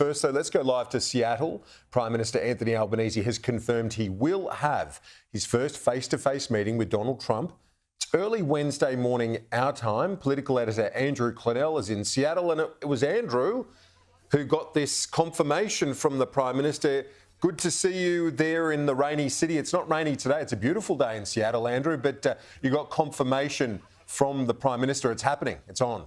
First, though, let's go live to Seattle. Prime Minister Anthony Albanese has confirmed he will have his first face-to-face meeting with Donald Trump. It's early Wednesday morning our time. Political Editor Andrew Clennell is in Seattle, and it was Andrew who got this confirmation from the Prime Minister. Good to see you there in the rainy city. It's not rainy today. It's a beautiful day in Seattle, Andrew, but you got confirmation from the Prime Minister. It's happening. It's on.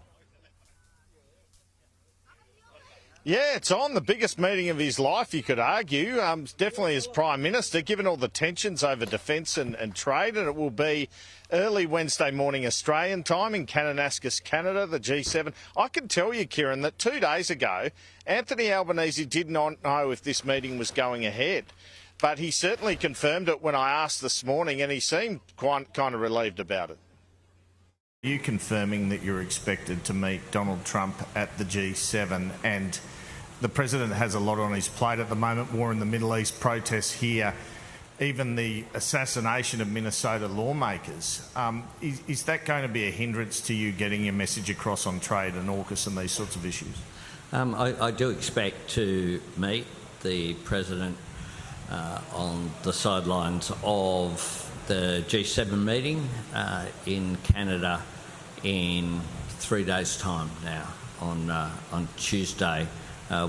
Yeah, it's on. The biggest meeting of his life, you could argue. Definitely as Prime Minister, given all the tensions over defence and trade, and it will be early Wednesday morning Australian time in Kananaskis, Canada, the G7. I can tell you, Kieran, that 2 days ago, Anthony Albanese did not know if this meeting was going ahead. But he certainly confirmed it when I asked this morning, and he seemed kind of relieved about it. Are you confirming that you're expected to meet Donald Trump at the G7? And the President has a lot on his plate at the moment, war in the Middle East, protests here, even the assassination of Minnesota lawmakers. Is that going to be a hindrance to you getting your message across on trade and AUKUS and these sorts of issues? I do expect to meet the President on the sidelines of the G7 meeting in Canada in 3 days' time now. On Tuesday,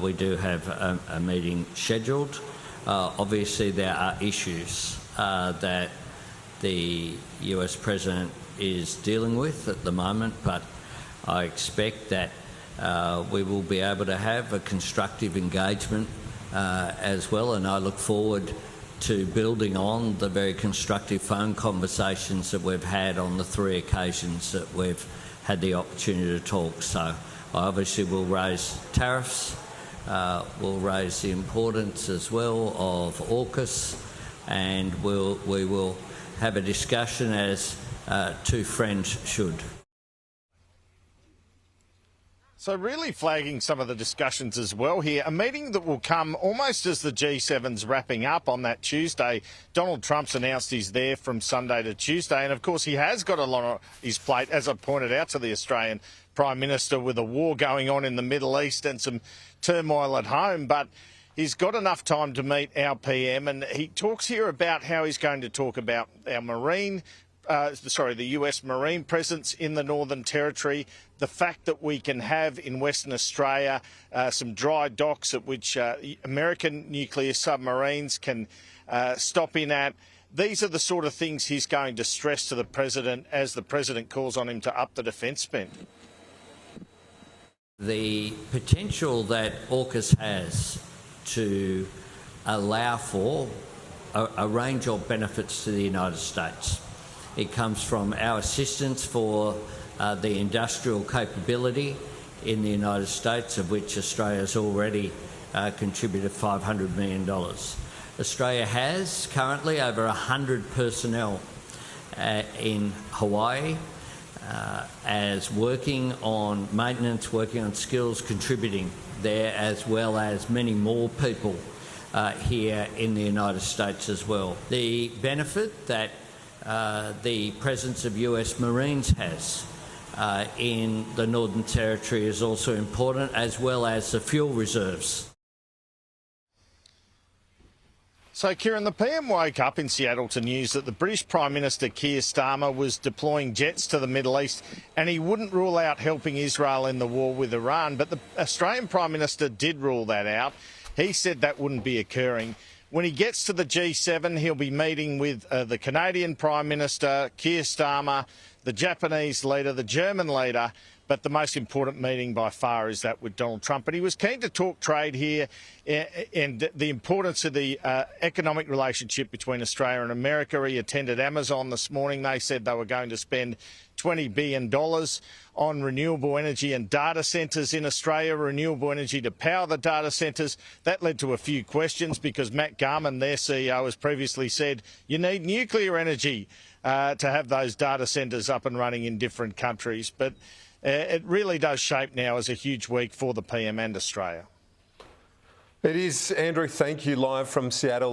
we do have a meeting scheduled. Obviously, there are issues that the US President is dealing with at the moment, but I expect that we will be able to have a constructive engagement as well, and I look forward to building on the very constructive phone conversations that we've had on the 3 occasions that we've had the opportunity to talk. So I obviously will raise tariffs, we'll raise the importance as well of AUKUS, and we will have a discussion as two friends should. So really flagging some of the discussions as well here. A meeting that will come almost as the G7's wrapping up on that Tuesday. Donald Trump's announced he's there from Sunday to Tuesday. And, of course, he has got a lot on his plate, as I pointed out to the Australian Prime Minister, with a war going on in the Middle East and some turmoil at home. But he's got enough time to meet our PM. And he talks here about how he's going to talk about our the US Marine presence in the Northern Territory, the fact that we can have in Western Australia some dry docks at which American nuclear submarines can stop in at. These are the sort of things he's going to stress to the President as the President calls on him to up the defence spend. The potential that AUKUS has to allow for a range of benefits to the United States. It comes from our assistance for the industrial capability in the United States, of which Australia has already contributed $500 million. Australia has currently over 100 personnel in Hawaii as working on maintenance, working on skills, contributing there, as well as many more people here in the United States as well. The benefit that the presence of US Marines has in the Northern Territory is also important, as well as the fuel reserves. So, Kieran, the PM woke up in Seattle to news that the British Prime Minister Keir Starmer was deploying jets to the Middle East, and he wouldn't rule out helping Israel in the war with Iran. But the Australian Prime Minister did rule that out. He said that wouldn't be occurring. When he gets to the G7, he'll be meeting with the Canadian Prime Minister, Keir Starmer, the Japanese leader, the German leader, but the most important meeting by far is that with Donald Trump. And he was keen to talk trade here and the importance of the economic relationship between Australia and America. He attended Amazon this morning. They said they were going to spend $20 billion on renewable energy and data centres in Australia, renewable energy to power the data centres. That led to a few questions because Matt Garman, their CEO, has previously said you need nuclear energy to have those data centres up and running in different countries. But it really does shape now as a huge week for the PM and Australia. It is, Andrew. Thank you, live from Seattle.